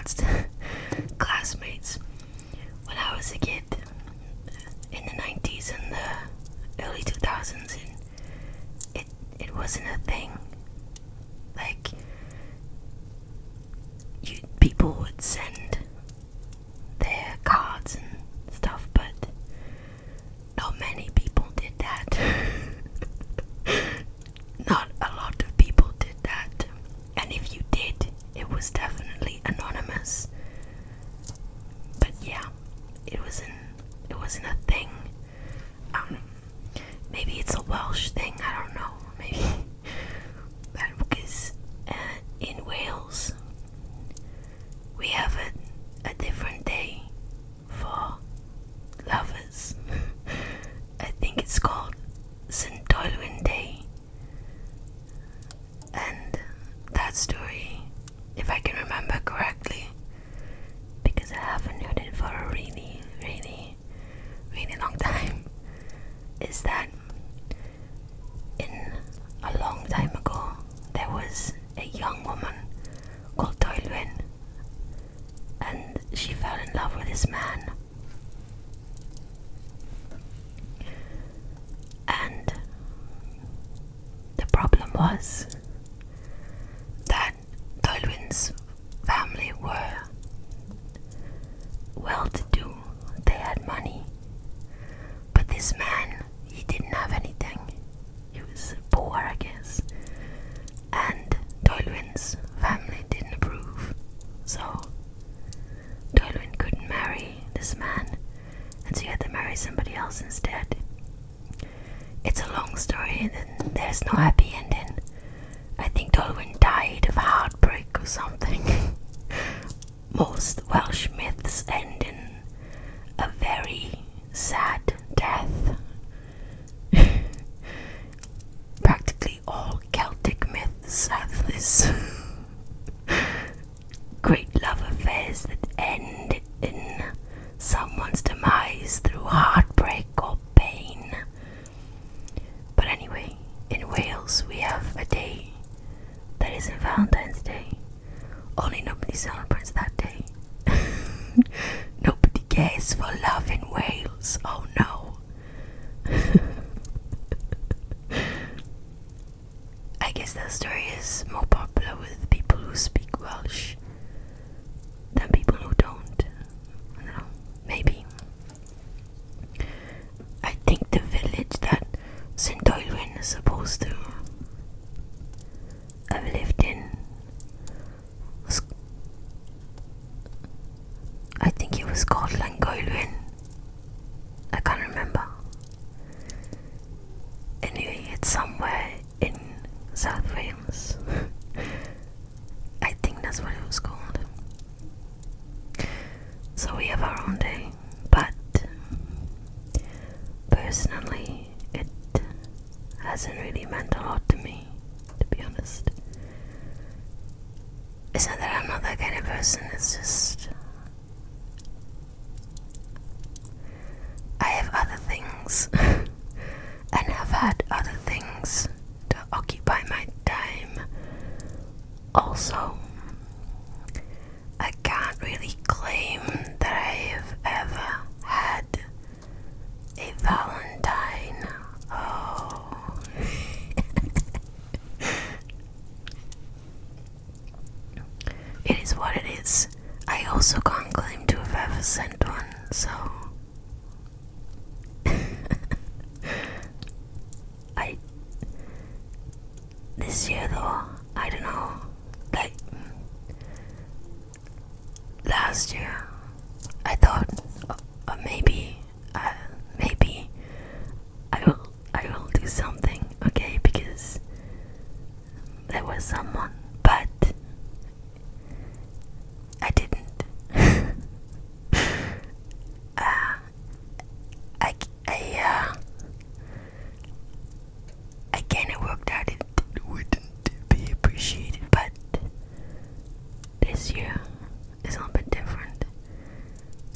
regards to classmates. When I was a kid, in the 90s and the early 2000s, it wasn't a thing. Like, people would send their cards and stuff, but not many people did that. Not a lot of people did that, and if you did, it was definitely anonymous. But yeah, it wasn't a thing. Maybe it's a Welsh thing, I don't know, maybe. Because in Wales, we have a different day for lovers. I think it's called St. Dolwyn Day. And that story, if I can remember correctly, because I haven't heard it for a really, really, really long time, is that in a long time ago, there was a young woman called Dolwyn, and she fell in love with this man. And the problem was that Dolwyn's family were well-to-do. They had money. But this man, he didn't have anything. He was poor, I guess. And Dolwyn's family didn't approve. So Dolwyn couldn't marry this man, and she had to marry somebody else instead. It's a long story, and there's no happy ending. I think Dolwyn died of heartbreak or something. Most Welsh myths end in a very sad death. Practically all Celtic myths have this great love affairs that end in someone's demise through heartbreak or pain. But anyway, in Wales we have a day that isn't Valentine's Day. Only nobody celebrates that day. Nobody cares for love in Wales. Oh no. I guess that story is more popular with people who speak Welsh than people who don't. I don't know. Maybe. I think the village that St. Dolwyn is supposed to have lived in was, I think it was called Llangolwyn. I can't remember. Anyway, it's somewhere in South Wales. I think that's what it was called. So we have our own day, but personally it hasn't really meant a lot to me, to be honest. It's not that I'm not that kind of person, it's just I have other things and have had other things to occupy my time. Also, I can't really claim that I have ever had a Valentine. Oh. It is what it is. I also can't claim to have ever sent one, so this year though, I don't know, like last year I thought maybe I will do something, okay, because there was someone, but I didn't. I kind of worked out it wouldn't be appreciated, but this year is a little bit different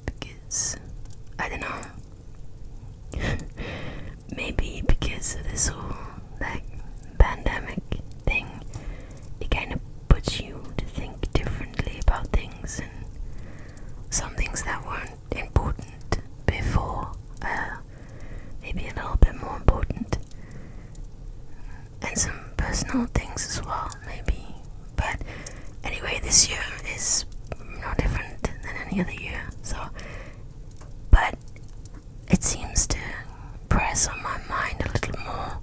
because I don't know. Maybe because of this whole pandemic thing, it kind of puts you to think differently about things, and beginning of the year. So, but it seems to press on my mind a little more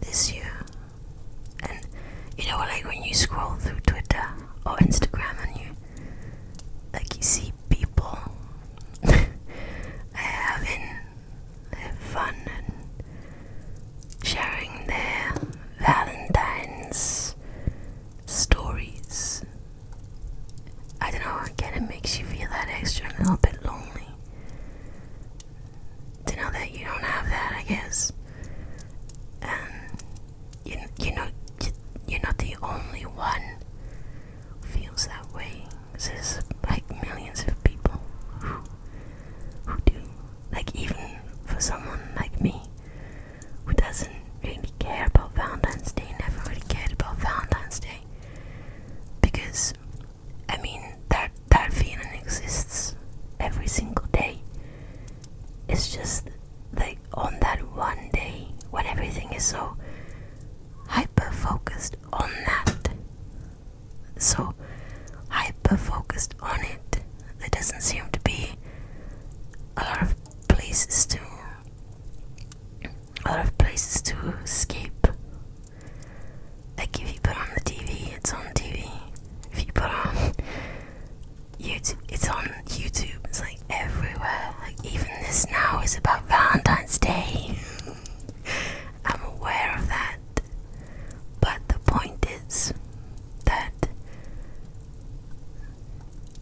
this year. And you know, like when you scroll through Twitter or Instagram and you see people having fun and sharing their Valentine's stories. I don't know, again, it makes you feel that extra a little bit lonely to know that you don't have that, I guess. And you're not the only one who feels that way. There's like millions of people who do. Like, even for someone like me who doesn't really care about Valentine's Day, never really cared about Valentine's Day, because I mean that feeling exists every single day. It's just like on that one day when everything is so hyper focused on that, so hyper focused on it, there doesn't seem to be a lot of places to escape. Like, if you put on the TV, it's on TV. If you put on YouTube, it's on YouTube. It's like everywhere. Like, even this now is about Valentine's Day. I'm aware of that. But the point is that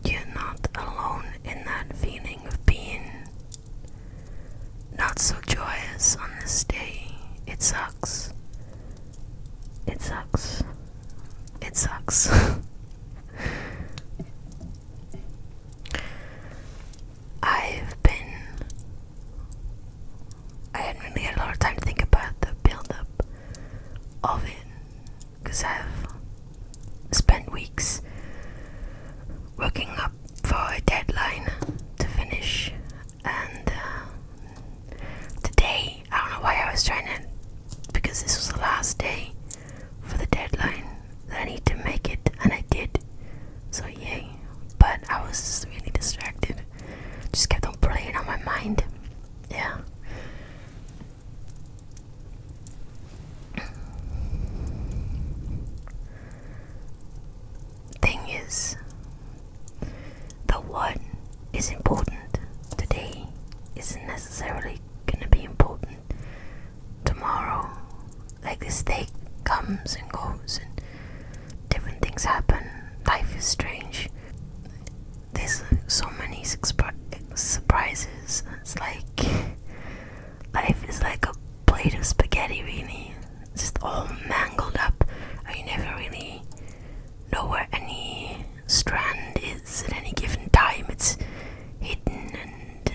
you're not alone in that feeling of being not so joyous on this day. It sucks. It sucks. It sucks. I hadn't really had a lot of time to think about the build-up of it, because I've spent weeks working up for a deadline to finish, and today, I don't know why I was trying to, because this was the last day for the deadline that I need to make it, and I did, so yay. But I was just really distracted, just kept on playing on my mind. Yeah. Thing is, the what is important today isn't necessarily gonna be important tomorrow. Like, this day comes and goes and different things happen. Life is strange. There's so many surprises. It's like life is like a plate of spaghetti, really. It's just all mangled up, and you never really know where any strand is at any given time. It's hidden and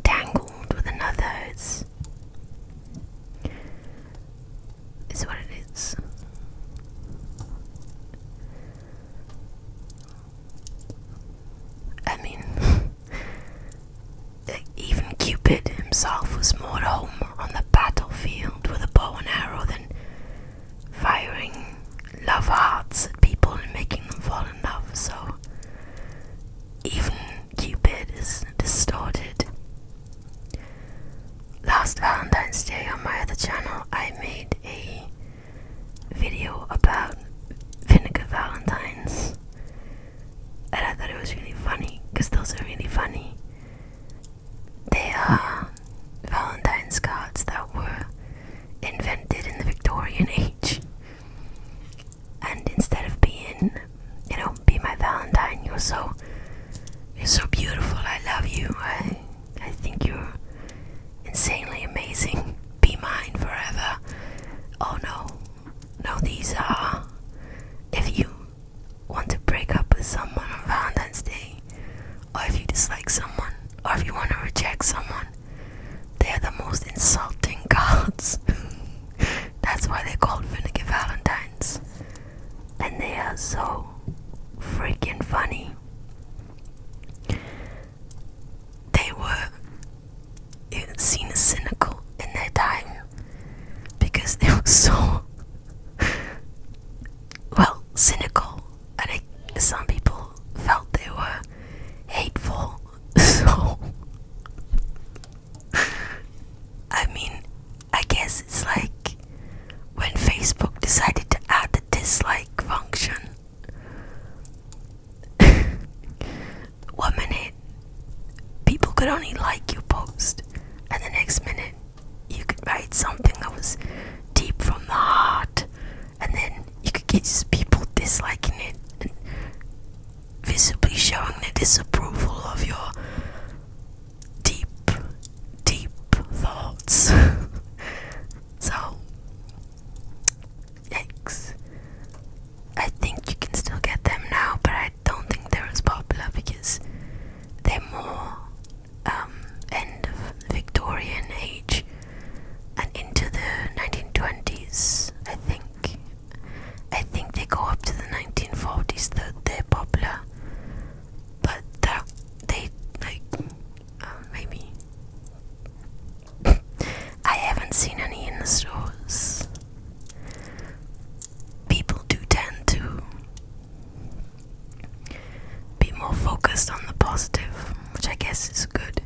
tangled with another. It's what it is. I mean, even Cupid himself was more at home on the battlefield with a bow and arrow than firing love hearts at people and making them fall in love. So even Cupid is distorted. Last Valentine's Day on my other channel, I made a video about vinegar Valentines, and I thought it was really funny, because those are really funny. They are Valentine's cards that were invented in the Victorian age, and instead of being, be my Valentine, you're so beautiful, I love you, I think you're insanely amazing, be mine forever. Oh no, these are, if you want to break up with someone on Valentine's Day, or if you dislike someone, or if you want to reject someone, they are the most insulting cards. That's why they're called vinegar Valentines, and they are so freaking funny. could only like your post, and the next minute you could write something that was deep from the heart, and then you could get just people disliking it and visibly showing their disapproval of your deep thoughts. So, yikes. I think you can still get them now, but I don't think they're as popular because they're more end of the Victorian age and into the 1920s. I think they go up to the 1940s that they're popular, but they like maybe I haven't seen any in the stores. People do tend to be more focused on the positive, which I guess is good,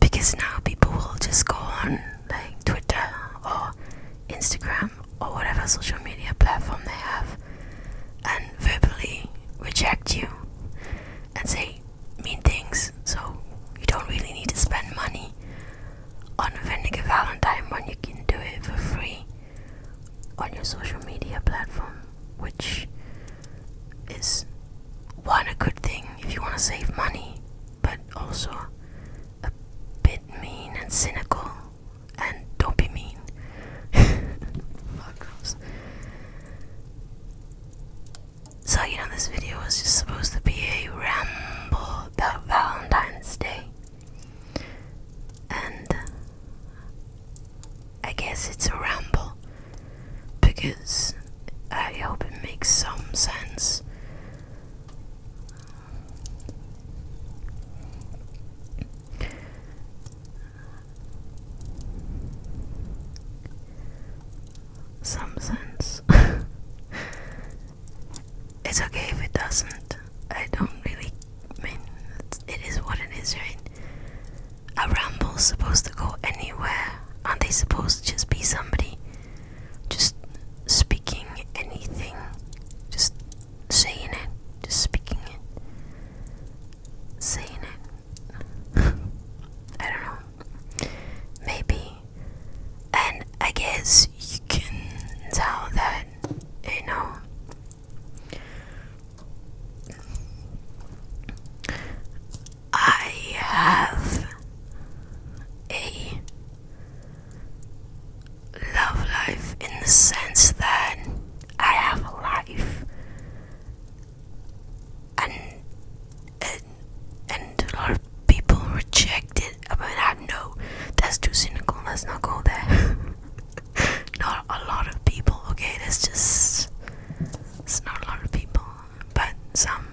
because now people will just go on like Twitter or Instagram or whatever social media platform they have and verbally reject you and say mean things. So you don't really need to spend money on offending a Valentine when you can do it for free on your social media platform, which is one, a good thing if you want to save money, but also a bit mean and cynical. And don't be mean. So, this video was just supposed to be a ramble about Valentine's Day, and I guess it's a ramble because I hope it makes some sense. Some sense. It's okay if it doesn't. I don't really mean it is what it is, right? A ramble's supposed to go anywhere. Aren't they supposed to just be somebody just speaking anything, just saying it, just speaking it, saying it? I don't know. Maybe. And I guess you can tell that, I have a love life in the sense that I have a life, and a lot of people reject it. I mean, I know that's too cynical. Let's not go there. Not a lot of people, okay? It's not a lot of people, but some.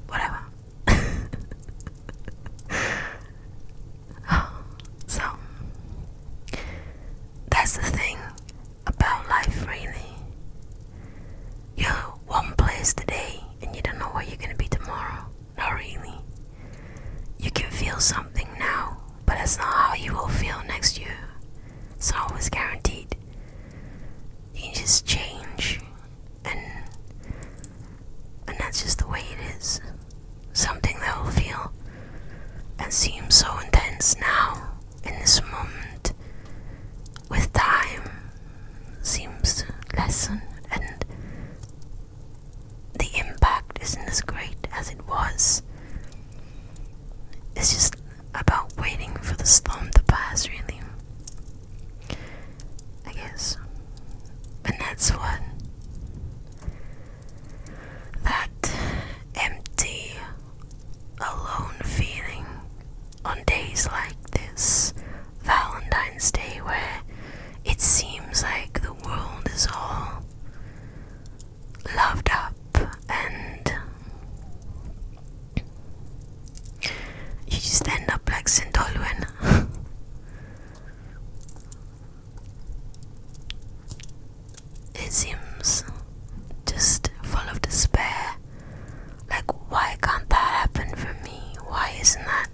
Whatever. So, that's the thing about life, really. You're one place today, and you don't know where you're gonna be tomorrow. Not really. You can feel something now, but that's not how you will feel next year. It's not always guaranteed. You can just change, and that's just the way it is. Something that will feel and seem so intense now, in this moment, with time, seems to lessen, and the impact isn't as great as it was. It's just about waiting for the storm to pass, really. I guess. And that's what that empty, alone feeling on days like this, Valentine's Day, where it seems like the world is all loved up and you just end up like Sintoluen. It seems just full of despair. Like, why can't that happen for me? Why isn't that?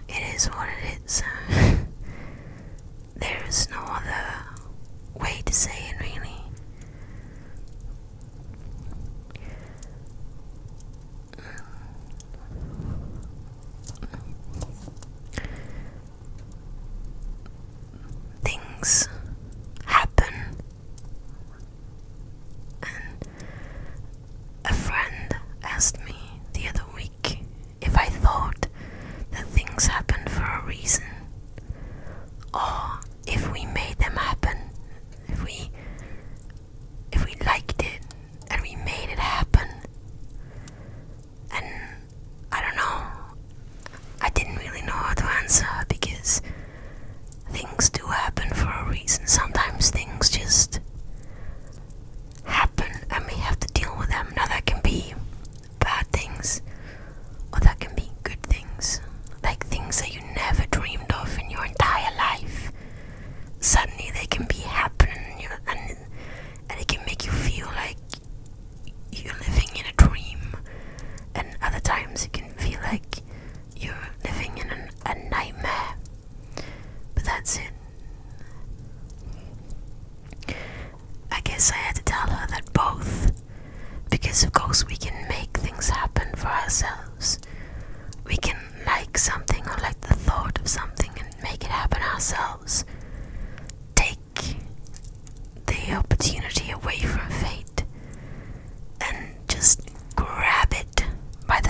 It is what it is. There is no other way to say it, really.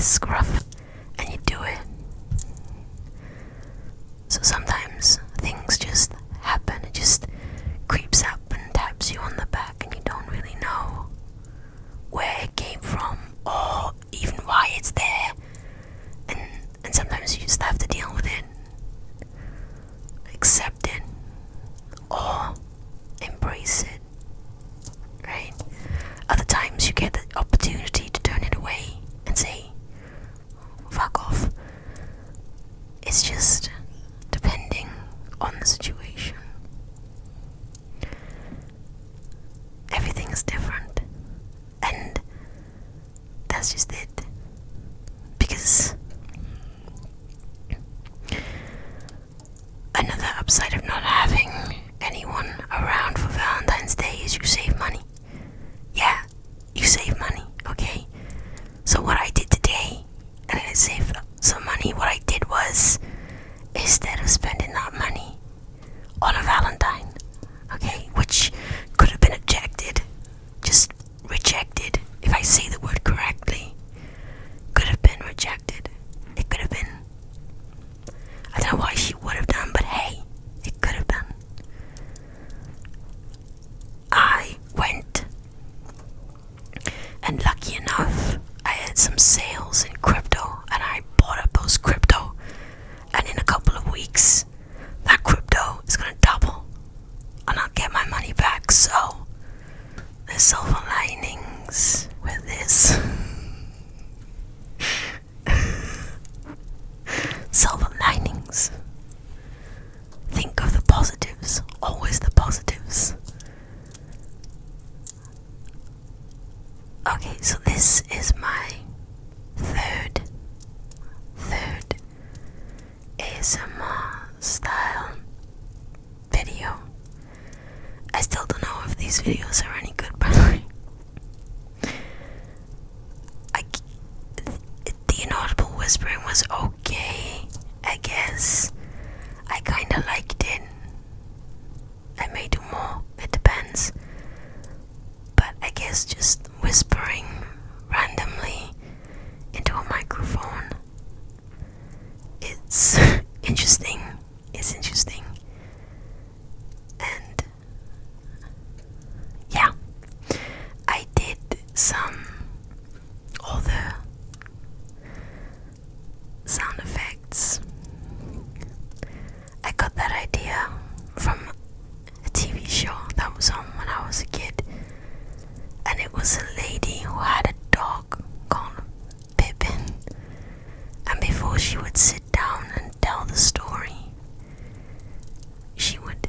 the scruff, and you do it. So sometimes things just happen. It just creeps up and taps you on the back, and you don't really know where it came from or even why it's there. And sometimes you just have to deal with it, accept it, or embrace it, right? Other times you get the opportunity to turn it away and say, fuck off. It's just depending on the situation. Everything is different, and that's just it. Because another upside of not having anyone around for Valentine's Day is you save money. Yeah, you save money, okay? So what I did today, and I saved some money, what I did was, instead of spending that money on a Valentine, okay, which could have been objected, just rejected, if I say the word correctly, could have been rejected. It could have been. I don't know why she would have done, but hey, it could have been. I went, and lucky enough, I had some sales in crypto, and I bought up those crypto, and in a couple of weeks, that crypto is gonna double, and I'll get my money back. So there's silver linings with this. Silver linings. Think of the positives, always the positives. Okay, so this is my third ASMR style video. I still don't know if these videos are any good, by the way. The inaudible whispering was okay, I guess. I kinda liked it. I may do more, it depends. But I guess just whispering randomly into a microphone, it's interesting. It's interesting. And yeah, I did all the sound effects. I got that idea from a TV show that was on when I was a kid, and it was a lady who had a dog called Pippin, and before she would sit down and tell the story, she would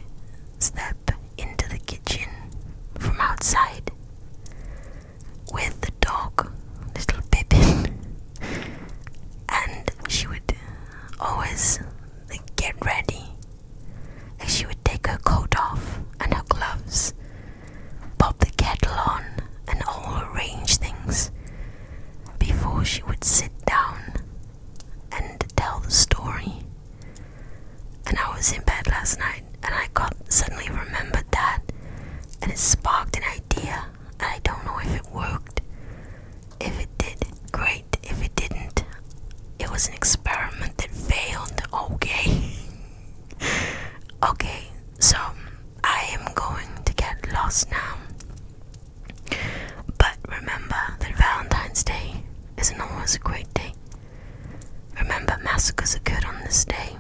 step into the kitchen from outside with the dog, little Pippin, and she would always get ready, and she would take her coat off and her gloves, pop the kettle on, and all arrange things before she would sit down and tell the story. And I was in bed last night, and I suddenly remembered that, and it sparked an idea, and I don't know if it worked. If it did, great. If it didn't, it was an experiment that failed. Okay. Okay, so I am going to get lost now. But remember that Valentine's Day isn't always a great day. Remember, massacres occurred on this day.